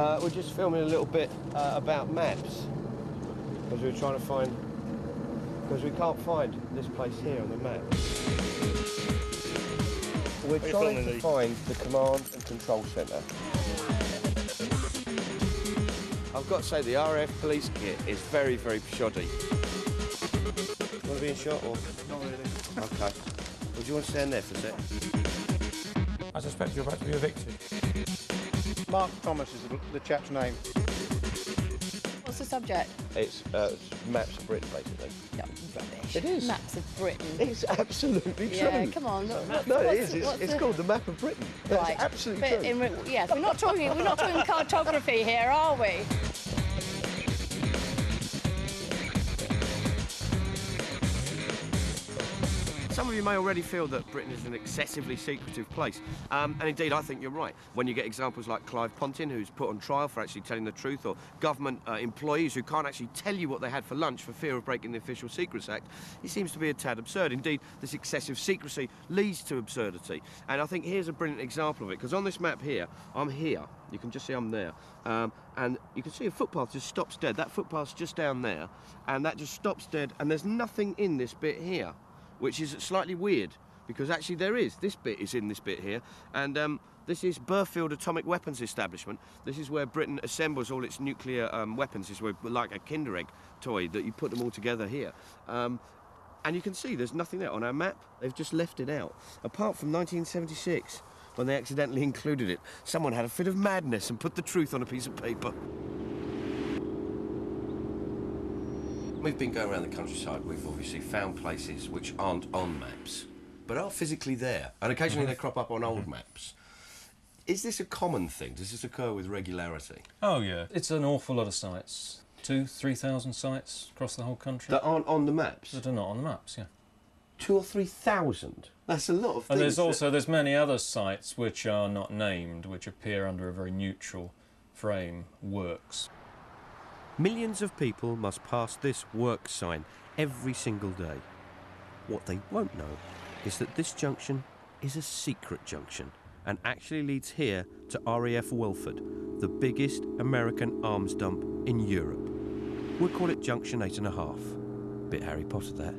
We're just filming a little bit about maps, because we're trying to find, because we can't find this place here on the map. We're trying to find the command and control centre. I've got to say the RAF police kit is very, very shoddy. Want to be in shot or? Not really. Okay. Well, do you want to stand there for a sec? I suspect you're about to be evicted. Mark Thomas is the chap's name. What's the subject? It's Maps of Britain, basically. No, rubbish. It is. Maps of Britain. It's absolutely true. Yeah, come on. No, it is. It's called the Map of Britain. That's right. absolutely true. Yes, we're not talking cartography here, are we? Some of you may already feel that Britain is an excessively secretive place, and indeed I think you're right. When you get examples like Clive Pontin, who's put on trial for actually telling the truth, or government employees who can't actually tell you what they had for lunch for fear of breaking the Official Secrets Act, it seems to be a tad absurd. Indeed, this excessive secrecy leads to absurdity, and I think here's a brilliant example of it, because on this map here, I'm here. You can just see I'm there, and you can see a footpath just stops dead. That footpath's just down there, and that just stops dead, and there's nothing in this bit here, which is slightly weird, because actually there is. This bit is in this bit here, and this is Burfield Atomic Weapons Establishment. This is where Britain assembles all its nuclear weapons. This is like a Kinder Egg toy that you put them all together here. And you can see there's nothing there on our map. They've just left it out, apart from 1976, when they accidentally included it. Someone had a fit of madness and put the truth on a piece of paper. We've been going around the countryside. We've obviously found places which aren't on maps, but are physically there, and occasionally they crop up on old maps. Is this a common thing? Does this occur with regularity? Oh yeah, it's an awful lot of sites. 2,000-3,000 sites across the whole country. That aren't on the maps? That are not on the maps, yeah. 2,000 or 3,000? That's a lot of things. And there's many other sites which are not named, which appear under a very neutral frame, works. Millions of people must pass this work sign every single day. What they won't know is that this junction is a secret junction and actually leads here to RAF Welford, the biggest American arms dump in Europe. We'll call it Junction 8.5. Bit Harry Potter, that.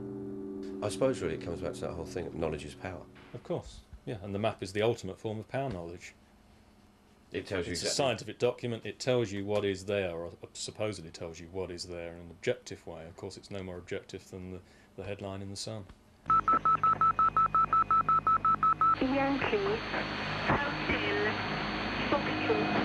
I suppose really it comes back to that whole thing of knowledge is power. Of course, yeah, and the map is the ultimate form of power knowledge. It tells you it's a scientific document. It tells you what is there, or supposedly tells you what is there in an objective way. Of course, it's no more objective than the headline in the Sun. Yankee, Hotel, Foxtrot.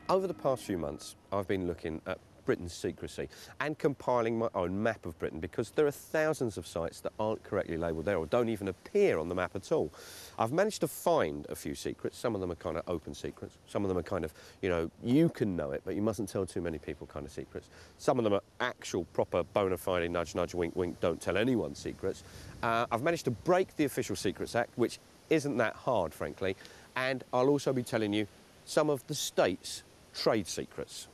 Over the past few months, I've been looking at Britain's secrecy and compiling my own map of Britain, because there are thousands of sites that aren't correctly labelled there or don't even appear on the map at all. I've managed to find a few secrets. Some of them are kind of open secrets. Some of them are kind of, you know, you can know it, but you mustn't tell too many people kind of secrets. Some of them are actual, proper, bona fide, nudge, nudge, wink, wink, don't tell anyone secrets. I've managed to break the Official Secrets Act, which isn't that hard, frankly, and I'll also be telling you some of the state's trade secrets.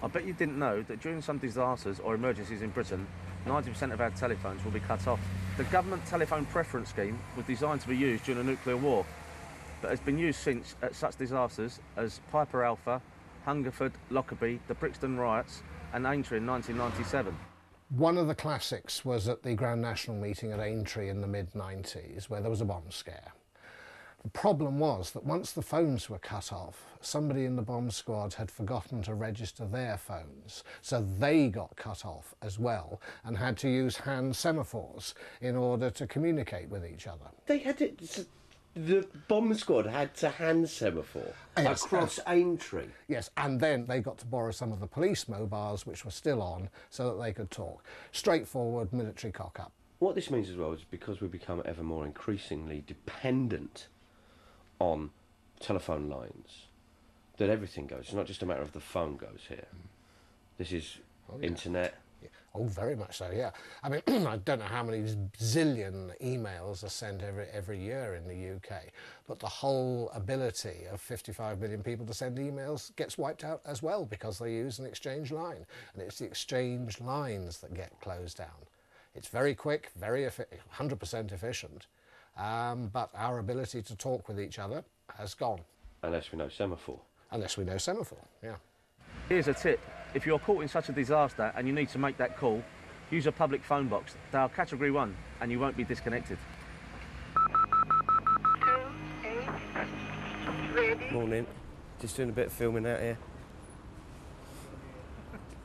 I bet you didn't know that during some disasters or emergencies in Britain, 90% of our telephones will be cut off. The government telephone preference scheme was designed to be used during a nuclear war, but has been used since at such disasters as Piper Alpha, Hungerford, Lockerbie, the Brixton riots and Aintree in 1997. One of the classics was at the Grand National meeting at Aintree in the mid-90s, where there was a bomb scare. The problem was that once the phones were cut off, somebody in the bomb squad had forgotten to register their phones, so they got cut off as well and had to use hand semaphores in order to communicate with each other. They had to, the bomb squad had to hand semaphore across Aintree. Yes, and then they got to borrow some of the police mobiles which were still on so that they could talk. Straightforward military cock-up. What this means as well is because we've become ever more increasingly dependent on telephone lines, that everything goes. It's not just a matter of the phone goes here. This is internet. Yeah. Oh, very much so, yeah. I mean, I don't know how many zillion emails are sent every year in the UK, but the whole ability of 55 million people to send emails gets wiped out as well because they use an exchange line. And it's the exchange lines that get closed down. It's very quick, very 100% efficient, but our ability to talk with each other has gone. Unless we know semaphore. Unless we know semaphore, yeah. Here's a tip. If you're caught in such a disaster and you need to make that call, use a public phone box. They are category 1 and you won't be disconnected. 28, ready. Morning. Just doing a bit of filming out here.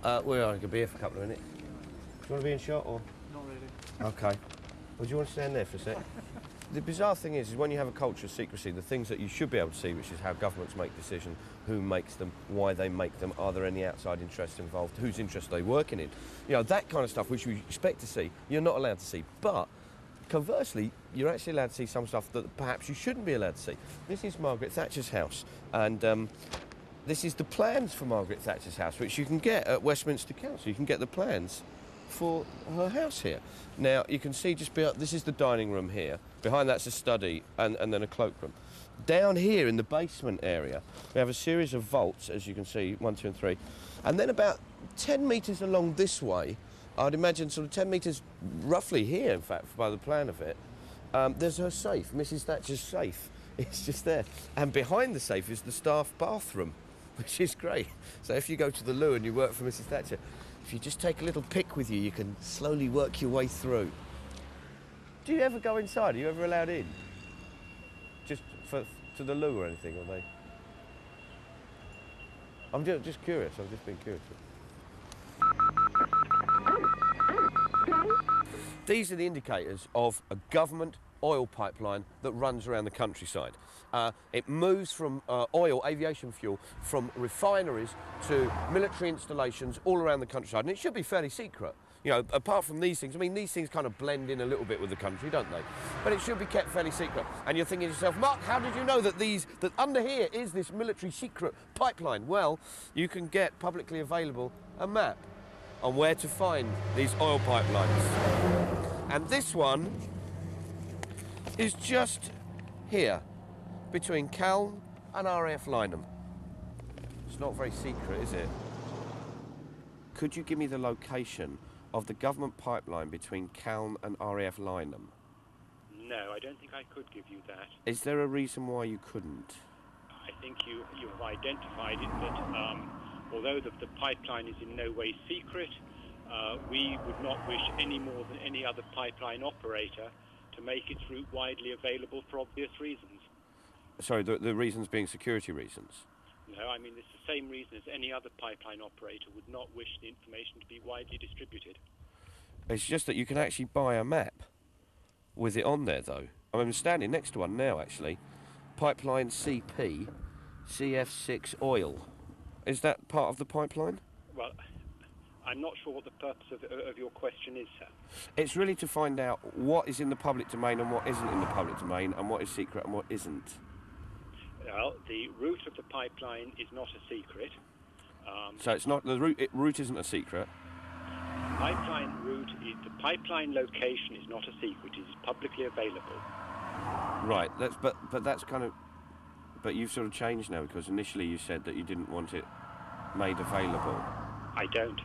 We're only going to be here for a couple of minutes. Do you want to be in shot or? Not really. Okay. Well, do you want to stand there for a sec? The bizarre thing is when you have a culture of secrecy, the things that you should be able to see, which is how governments make decisions, who makes them, why they make them, are there any outside interests involved, whose interests are they working in? You know, that kind of stuff which you expect to see, you're not allowed to see. But conversely, you're actually allowed to see some stuff that perhaps you shouldn't be allowed to see. This is Margaret Thatcher's house, and this is the plans for Margaret Thatcher's house, which you can get at Westminster Council. You can get the plans for her house here. Now, you can see just behind, this is the dining room here. Behind that's a study and then a cloakroom. Down here in the basement area, we have a series of vaults, as you can see, 1, 2 and 3. And then about 10 metres along this way, I'd imagine sort of 10 metres roughly here, in fact, by the plan of it, there's her safe, Mrs. Thatcher's safe. It's just there. And behind the safe is the staff bathroom, which is great. So if you go to the loo and you work for Mrs. Thatcher, if you just take a little pick with you, you can slowly work your way through. Do you ever go inside? Are you ever allowed in? Just to the loo or anything, are they? I'm just curious. I've just been curious. These are the indicators of a government oil pipeline that runs around the countryside. It moves from oil, aviation fuel, from refineries to military installations all around the countryside, and it should be fairly secret. You know, apart from these things, I mean, these things kind of blend in a little bit with the country, don't they? But it should be kept fairly secret. And you're thinking to yourself, Mark, how did you know that that under here is this military secret pipeline? Well, you can get publicly available a map on where to find these oil pipelines. And this one is just here, between Calne and RAF Lynham. It's not very secret, is it? Could you give me the location of the government pipeline between Calne and RAF Lynham? No, I don't think I could give you that. Is there a reason why you couldn't? I think you have identified it that although the pipeline is in no way secret, we would not wish any more than any other pipeline operator to make its route widely available for obvious reasons. Sorry, the reasons being security reasons? No, I mean, it's the same reason as any other pipeline operator would not wish the information to be widely distributed. It's just that you can actually buy a map with it on there, though. I'm standing next to one now, actually. Pipeline CP, CF6 oil. Is that part of the pipeline? Well, I'm not sure what the purpose of your question is, sir. It's really to find out what is in the public domain and what isn't in the public domain, and what is secret and what isn't. Well, the route of the pipeline is not a secret. So it's not the route isn't a secret. The pipeline location is not a secret. It is publicly available. Right. But that's kind of. But you've sort of changed now, because initially you said that you didn't want it made available. I don't.